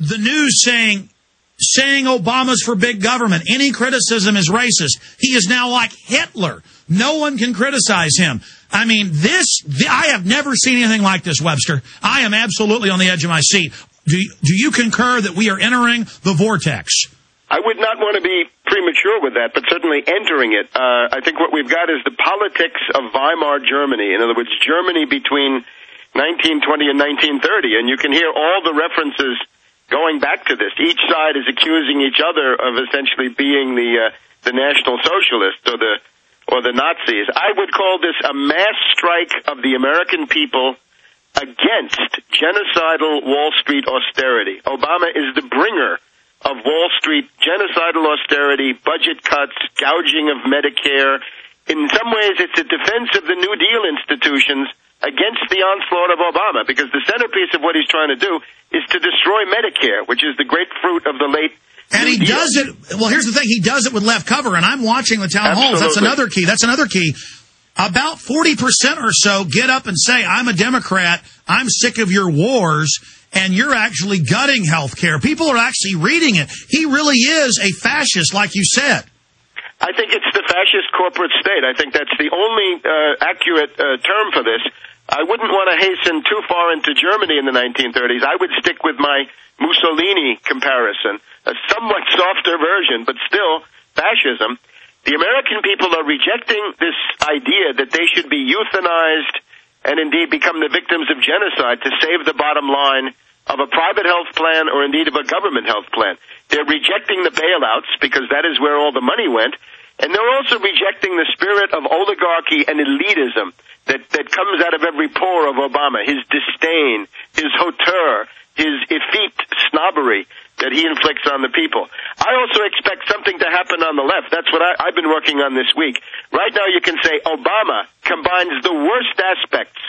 the news saying Obama's for big government. Any criticism is racist. He is now like Hitler. No one can criticize him. I mean, I have never seen anything like this, Webster. I am absolutely on the edge of my seat. Do you concur that we are entering the vortex? I would not want to be premature with that, but certainly entering it. I think what we've got is the politics of Weimar Germany. In other words, Germany between 1920 and 1930. And you can hear all the references going back to this. Each side is accusing each other of essentially being the National Socialists or the Nazis. I would call this a mass strike of the American people against genocidal Wall Street austerity. Obama is the bringer of Wall Street genocidal austerity, budget cuts, gouging of Medicare. In some ways, it's a defense of the New Deal institutions against the onslaught of Obama, because the centerpiece of what he's trying to do is to destroy Medicare, which is the great fruit of the late And he does it, well, here's the thing, he does it with left cover, and I'm watching the town halls. That's another key. About 40% or so get up and say, I'm a Democrat, I'm sick of your wars, and you're actually gutting health care. People are actually reading it. He really is a fascist, like you said. I think it's the fascist corporate state. I think that's the only accurate term for this. I wouldn't want to hasten too far into Germany in the 1930s. I would stick with my Mussolini comparison, a somewhat softer version, but still fascism. The American people are rejecting this idea that they should be euthanized and indeed become the victims of genocide to save the bottom line of a private health plan or indeed of a government health plan. They're rejecting the bailouts because that is where all the money went. And they're also rejecting the spirit of oligarchy and elitism that comes out of every pore of Obama, his disdain, his hauteur, his effete snobbery that he inflicts on the people. I also expect something to happen on the left. That's what I've been working on this week. Right now you can say Obama combines the worst aspects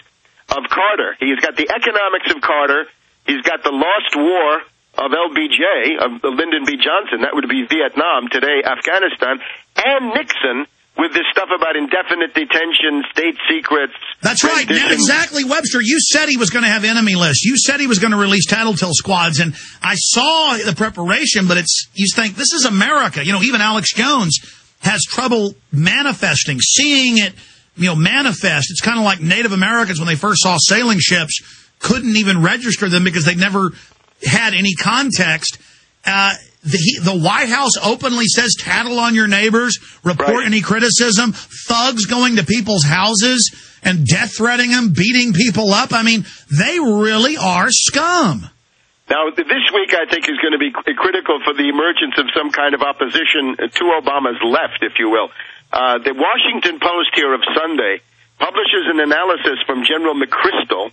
of Carter. He's got the economics of Carter. He's got the lost war of LBJ, of Lyndon B. Johnson. That would be Vietnam, today Afghanistan, and Nixon with this stuff about indefinite detention, state secrets. That's right. Now, exactly, Webster. You said he was going to have enemy lists. You said he was going to release tattletale squads, and I saw the preparation, but you think, this is America. You know, even Alex Jones has trouble manifesting, seeing it, manifest. It's kind of like Native Americans when they first saw sailing ships, couldn't even register them because they never had any context. The White House openly says tattle on your neighbors, report any criticism, thugs going to people's houses and death threatening them, beating people up. I mean, they really are scum. Now, this week, I think, is going to be critical for the emergence of some kind of opposition to Obama's left, if you will. The Washington Post here of Sunday publishes an analysis from General McChrystal,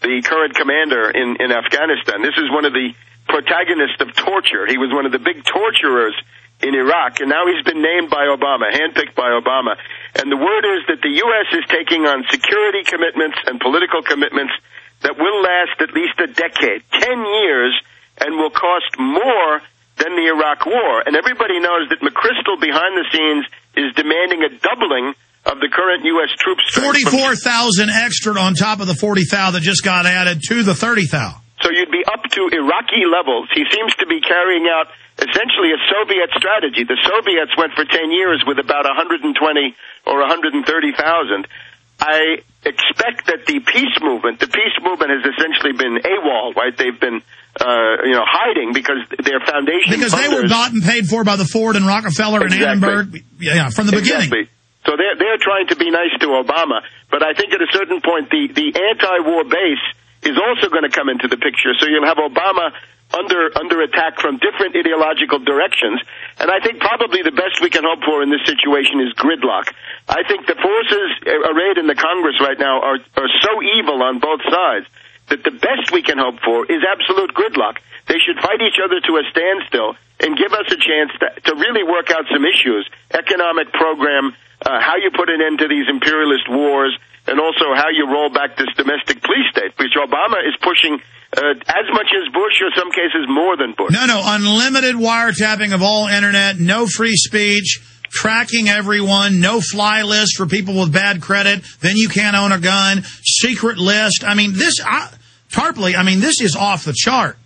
the current commander in Afghanistan. This is one of the protagonists of torture. He was one of the big torturers in Iraq, and now he's been named by Obama, handpicked by Obama. And the word is that the U.S. is taking on security commitments and political commitments that will last at least a decade, 10 years, and will cost more than the Iraq War. And everybody knows that McChrystal, behind the scenes, is demanding a doubling of the current U.S. troop strength. 44,000 extra on top of the 40,000 that just got added to the 30,000. So you'd be up to Iraqi levels. He seems to be carrying out essentially a Soviet strategy. The Soviets went for 10 years with about 120 or 130,000. I expect that the peace movement has essentially been AWOL, right? They've been, hiding because their foundation because funders, they were bought and paid for by the Ford and Rockefeller and Annenberg, from the beginning. So they're trying to be nice to Obama, but I think at a certain point the anti-war base is also going to come into the picture. So you'll have Obama under attack from different ideological directions. And I think probably the best we can hope for in this situation is gridlock. I think the forces arrayed in the Congress right now are so evil on both sides that the best we can hope for is absolute gridlock. They should fight each other to a standstill and give us a chance to really work out some issues, economic program, how you put an end to these imperialist wars, and also how you roll back this domestic police state, which Obama is pushing as much as Bush, or some cases more than Bush. No, unlimited wiretapping of all Internet, no free speech, tracking everyone, no fly list for people with bad credit, then you can't own a gun, secret list. I mean, Tarpley, this is off the chart.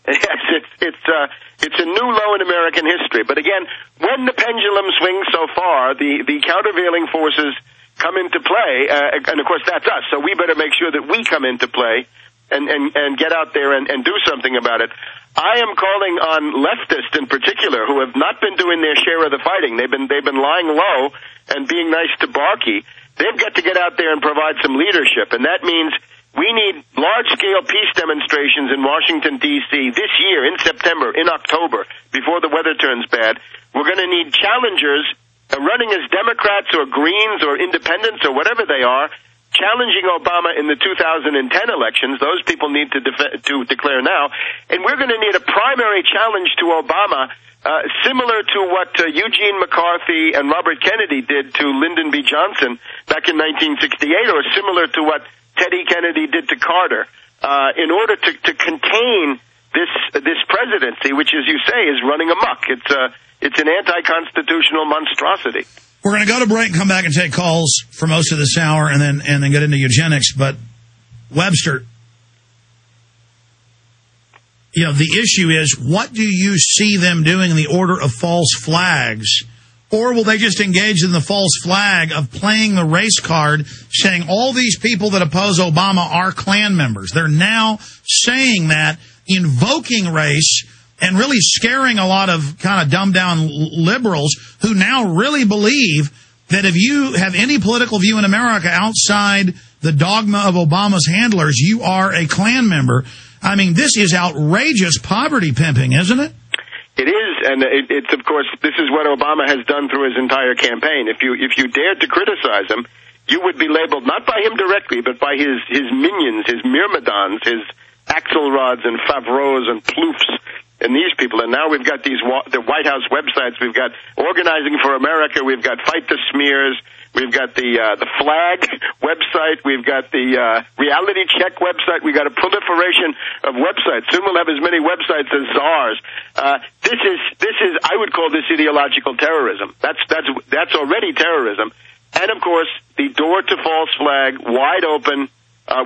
Yes, it's a new low in American history. But again, when the pendulum swings so far, the countervailing forces come into play, and of course that's us. So we better make sure that we come into play and get out there and do something about it. I am calling on leftists in particular who have not been doing their share of the fighting. They've been lying low and being nice to Barkey. They've got to get out there and provide some leadership, and that means we need large-scale peace demonstrations in Washington, D.C. this year, in September, in October, before the weather turns bad. We're going to need challengers running as Democrats or Greens or Independents or whatever they are, challenging Obama in the 2010 elections. Those people need to declare now. And we're going to need a primary challenge to Obama, similar to what Eugene McCarthy and Robert Kennedy did to Lyndon B. Johnson back in 1968, or similar to what Teddy Kennedy did to Carter, in order to contain this presidency, which, as you say, is running amok. It's an anti-constitutional monstrosity. We're going to go to break and come back and take calls for most of this hour and then get into eugenics. But, Webster, you know, the issue is, what do you see them doing in the order of false flags? Or will they just engage in the false flag of playing the race card, saying all these people that oppose Obama are Klan members? They're now saying that, invoking race, and really scaring a lot of kind of dumbed-down liberals who now really believe that if you have any political view in America outside the dogma of Obama's handlers, you are a Klan member. I mean, this is outrageous poverty pimping, isn't it? It is, and it's of course, this is what Obama has done through his entire campaign. If you dared to criticize him, you would be labeled not by him directly, but by his minions, his myrmidons, his Axelrods and Favreaus and Ploufs, and these people. And now we've got the White House websites. We've got Organizing for America. We've got Fight the Smears. We've got the Flag website. We've got the Reality Check website. We've got a proliferation of websites. Soon we'll have as many websites as czars. This is I would call this ideological terrorism. That's already terrorism. And of course, the door to false flag wide open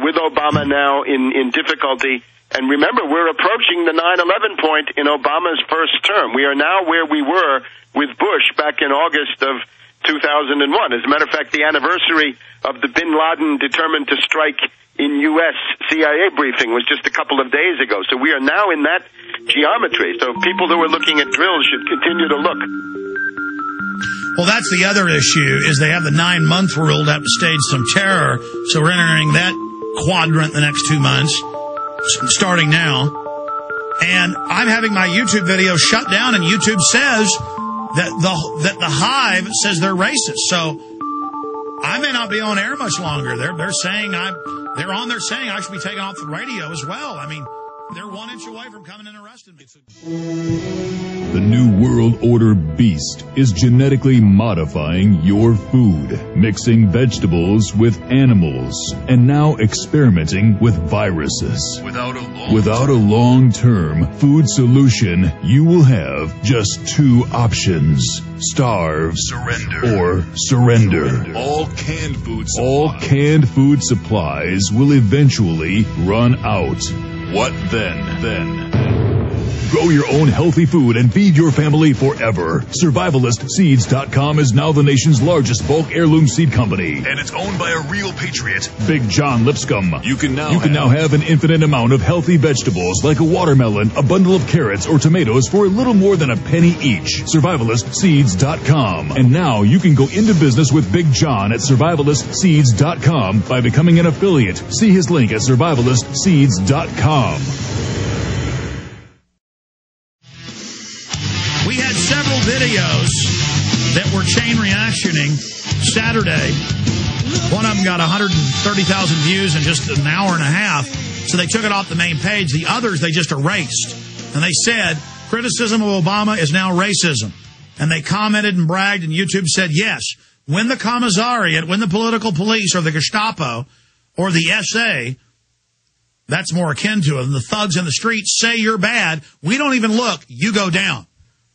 with Obama now in difficulty. And remember, we're approaching the 9/11 point in Obama's first term. We are now where we were with Bush back in August of 2001. As a matter of fact, the anniversary of the Bin Laden determined to strike in U.S. CIA briefing was just a couple of days ago. So we are now in that geometry. So people who are looking at drills should continue to look. Well, that's the other issue, is they have the 9-month rule to have to stage some terror. So we're entering that quadrant the next 2 months, starting now. And I'm having my YouTube video shut down, and YouTube says that the Hive says they're racist. So I may not be on air much longer. They're saying they're on there saying I should be taken off the radio as well. I mean, they're 1 inch away from coming and arresting me. The New World Order beast is genetically modifying your food, mixing vegetables with animals, and now experimenting with viruses. Without a long-term food solution, you will have just 2 options: starve, surrender. All canned food supplies will eventually run out. What then? Grow your own healthy food and feed your family forever. SurvivalistSeeds.com is now the nation's largest bulk heirloom seed company. And it's owned by a real patriot, Big John Lipscomb. You can now have an infinite amount of healthy vegetables like a watermelon, a bundle of carrots, or tomatoes for a little more than a penny each. SurvivalistSeeds.com. And now you can go into business with Big John at SurvivalistSeeds.com by becoming an affiliate. See his link at SurvivalistSeeds.com. We had several videos that were chain reactioning Saturday. One of them got 130,000 views in just an hour and a half, so they took it off the main page. The others they just erased. And they said, criticism of Obama is now racism. And they commented and bragged, and YouTube said, yes, when the commissariat, when the political police or the Gestapo or the SA, that's more akin to it, the thugs in the streets say you're bad, we don't even look, you go down.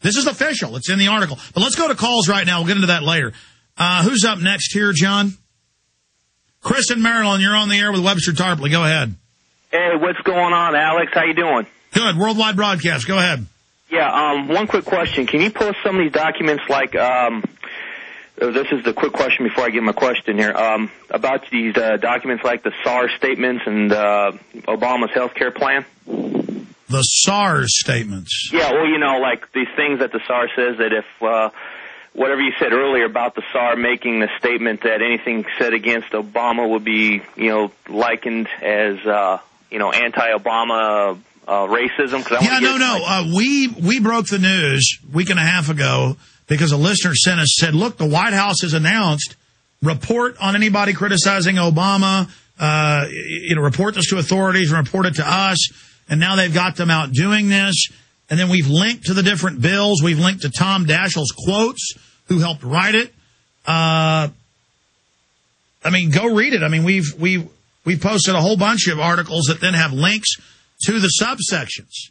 This is official. It's in the article. But let's go to calls right now. We'll get into that later. Who's up next here, John? Chris in Maryland, you're on the air with Webster Tarpley. Go ahead. Hey, what's going on, Alex? How you doing? Good. Worldwide broadcast. Go ahead. Yeah, one quick question. Can you post some of these documents like, this is the quick question before I get my question here, about these documents like the SARS statements and Obama's health care plan? The SARS statements. Yeah, well, you know, like these things that the SAR says that if, whatever you said earlier about the SAR making the statement that anything said against Obama would be, you know, likened as, you know, anti-Obama racism. We broke the news a week and a half ago because a listener sent us, said, look, the White House has announced, report on anybody criticizing Obama, report this to authorities and report it to us. And now they've got them out doing this. And then we've linked to the different bills. We've linked to Tom Daschle's quotes, who helped write it. I mean, go read it. I mean, we've posted a whole bunch of articles that then have links to the subsections.